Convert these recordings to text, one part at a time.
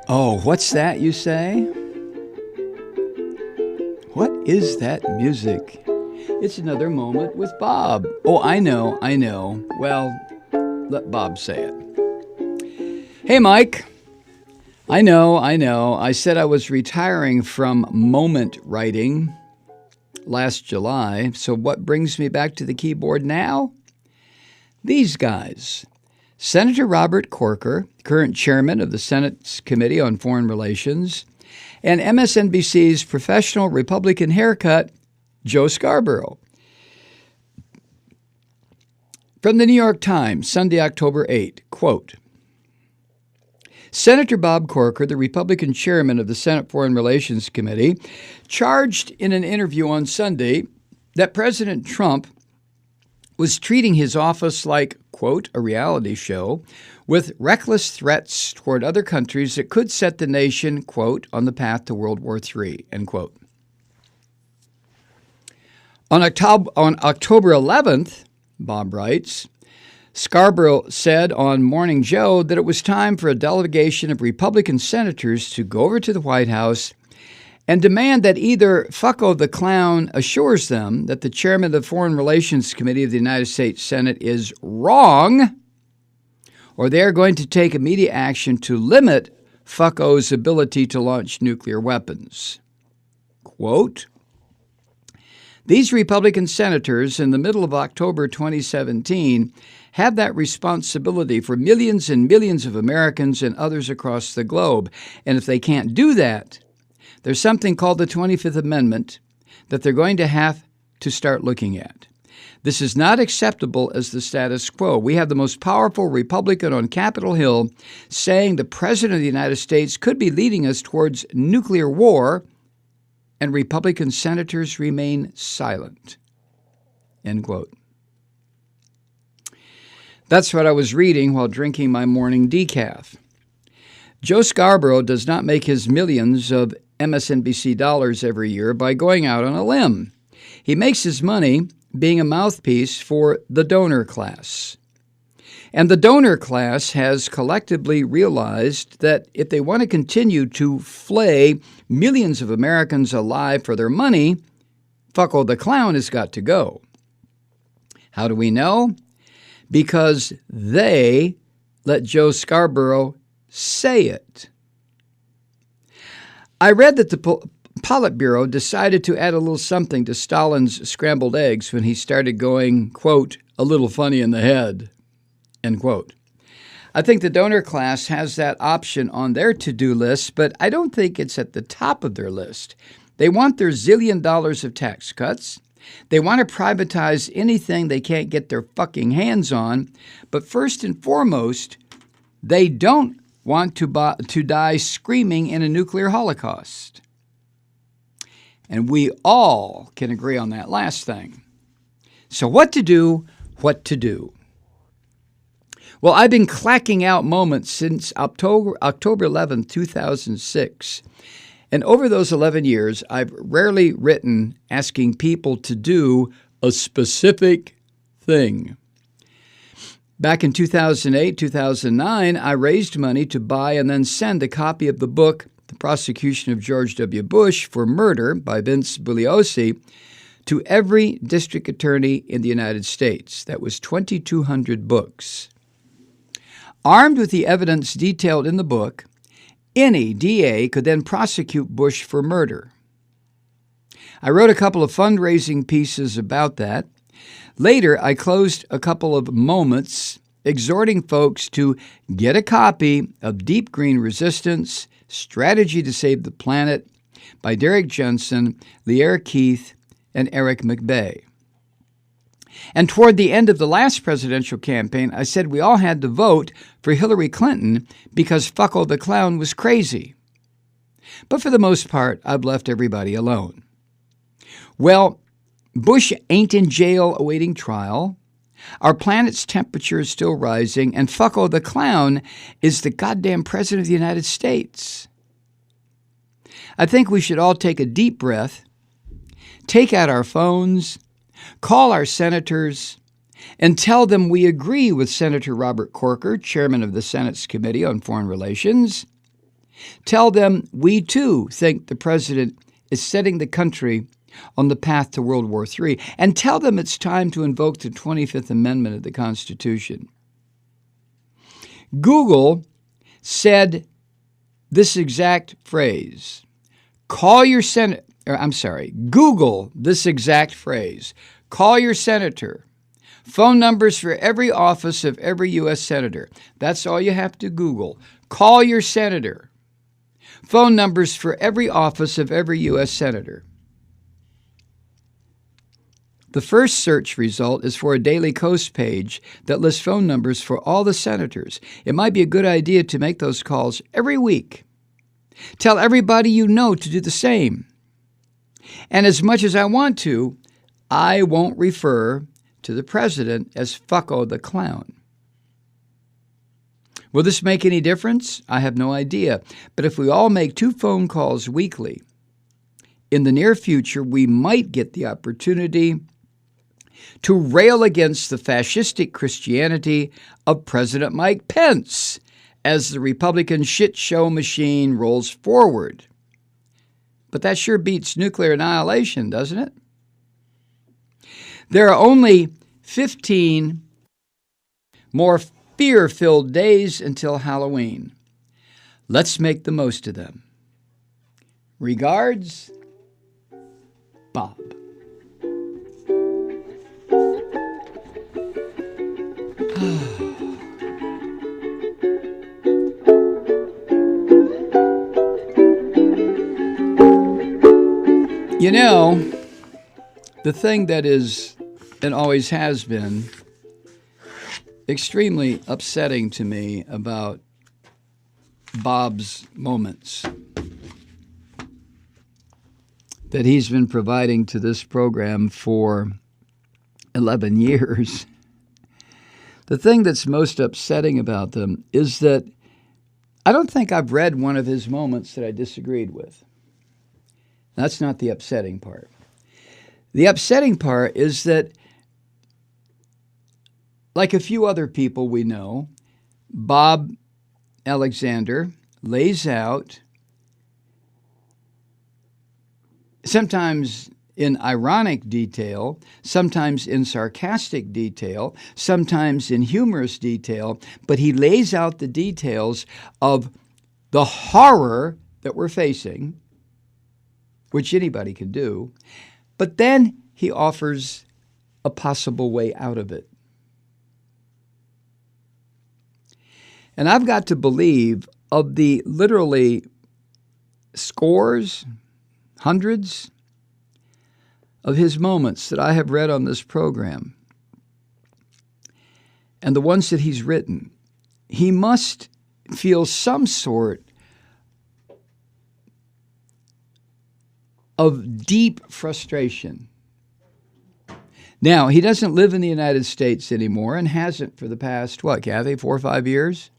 Oh, what's that, you say? What is that music? It's another moment with Bob. Oh, I know. Well, let Bob say it. Hey, Mike. I know. I said I was retiring from moment writing last July. So what brings me back to the keyboard now? These guys. Senator Robert Corker, current chairman of the Senate's Committee on Foreign Relations, and MSNBC's professional Republican haircut, Joe Scarborough. From the New York Times, Sunday, October 8, quote, Senator Bob Corker, the Republican chairman of the Senate Foreign Relations Committee, charged in an interview on Sunday that President Trump was treating his office like, quote, a reality show with reckless threats toward other countries that could set the nation, quote, on the path to World War III, end quote. On October 11th, Bob writes, Scarborough said on Morning Joe that it was time for a delegation of Republican senators to go over to the White House and demand that either Fucko the Clown assures them that the chairman of the Foreign Relations Committee of the United States Senate is wrong, or they are going to take immediate action to limit Fucko's ability to launch nuclear weapons. Quote, these Republican senators in the middle of October 2017 have that responsibility for millions and millions of Americans and others across the globe. And if they can't do that, there's something called the 25th Amendment that they're going to have to start looking at. This is not acceptable as the status quo. We have the most powerful Republican on Capitol Hill saying the President of the United States could be leading us towards nuclear war, and Republican senators remain silent. End quote. That's what I was reading while drinking my morning decaf. Joe Scarborough does not make his millions of MSNBC dollars every year by going out on a limb. He makes his money being a mouthpiece for the donor class. And the donor class has collectively realized that if they want to continue to flay millions of Americans alive for their money, Fucko the Clown has got to go. How do we know? Because they let Joe Scarborough say it. I read that the Politburo decided to add a little something to Stalin's scrambled eggs when he started going, quote, a little funny in the head, end quote. I think the donor class has that option on their to-do list, but I don't think it's at the top of their list. They want their zillion dollars of tax cuts. They want to privatize anything they can't get their fucking hands on. But first and foremost, they don't want to die screaming in a nuclear holocaust. And we all can agree on that last thing. So what to do? Well, I've been clacking out moments since October 11, 2006. And over those 11 years, I've rarely written asking people to do a specific thing. Back in 2008, 2009, I raised money to buy and then send a copy of the book, The Prosecution of George W. Bush for Murder by Vince Bugliosi, to every district attorney in the United States. That was 2,200 books. Armed with the evidence detailed in the book, any DA could then prosecute Bush for murder. I wrote a couple of fundraising pieces about that. Later, I closed a couple of moments exhorting folks to get a copy of Deep Green Resistance, Strategy to Save the Planet by Derek Jensen, Lierre Keith, and Eric McBay. And toward the end of the last presidential campaign, I said we all had to vote for Hillary Clinton because Fucko the Clown was crazy. But for the most part, I've left everybody alone. Well, Bush ain't in jail awaiting trial. Our planet's temperature is still rising, and Fucko the Clown is the goddamn President of the United States. I think we should all take a deep breath, take out our phones, call our senators, and tell them we agree with Senator Robert Corker, chairman of the Senate's Committee on Foreign Relations, Tell them we too think the president is setting the country on the path to World War III, and tell them it's time to invoke the 25th Amendment of the Constitution. Google said this exact phrase. Google this exact phrase. Call your senator. Phone numbers for every office of every U.S. senator. That's all you have to Google. Call your senator. Phone numbers for every office of every U.S. senator. The first search result is for a Daily Kos page that lists phone numbers for all the senators. It might be a good idea to make those calls every week. Tell everybody you know to do the same. And as much as I want to, I won't refer to the president as Fucko the Clown. Will this make any difference? I have no idea. But if we all make 2 phone calls weekly, in the near future, we might get the opportunity to rail against the fascistic Christianity of President Mike Pence as the Republican shit show machine rolls forward. But that sure beats nuclear annihilation, doesn't it? There are only 15 more fear-filled days until Halloween. Let's make the most of them. Regards, Bob. You know, the thing that is and always has been extremely upsetting to me about Bob's moments that he's been providing to this program for 11 years. The thing that's most upsetting about them is that I don't think I've read one of his moments that I disagreed with. That's not the upsetting part. The upsetting part is that, like a few other people we know, Bob Alexander lays out, sometimes in ironic detail, sometimes in sarcastic detail, sometimes in humorous detail, but he lays out the details of the horror that we're facing, which anybody can do, but then he offers a possible way out of it. And I've got to believe of the literally scores, hundreds of his moments that I have read on this program, and the ones that he's written, he must feel some sort of deep frustration. Now, he doesn't live in the United States anymore and hasn't for the past, Kathy, 4 or 5 years?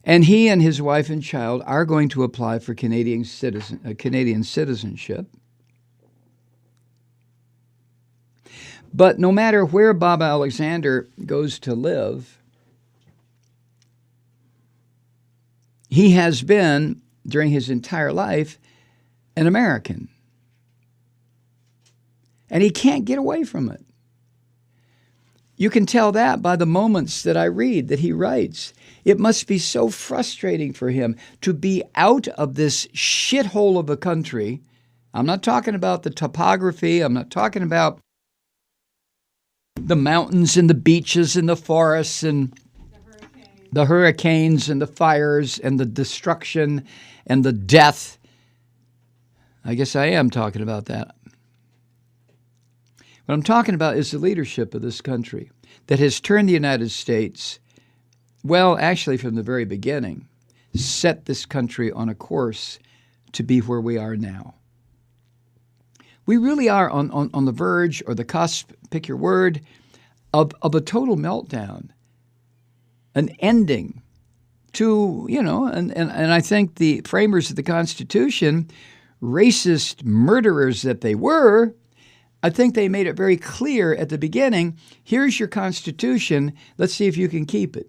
And he and his wife and child are going to apply for Canadian citizenship. But no matter where Bob Alexander goes to live, he has been, during his entire life, an American. And he can't get away from it. You can tell that by the moments that I read that he writes. It must be so frustrating for him to be out of this shithole of a country. I'm not talking about the topography. I'm not talking about the mountains and the beaches and the forests and the hurricanes and the fires and the destruction and the death. I guess I am talking about that. What I'm talking about is the leadership of this country that has turned the United States, well, actually from the very beginning, set this country on a course to be where we are now. We really are on the verge or the cusp, pick your word, of a total meltdown, an ending to, and I think the framers of the Constitution, racist murderers that they were, I think they made it very clear at the beginning, here's your Constitution, let's see if you can keep it.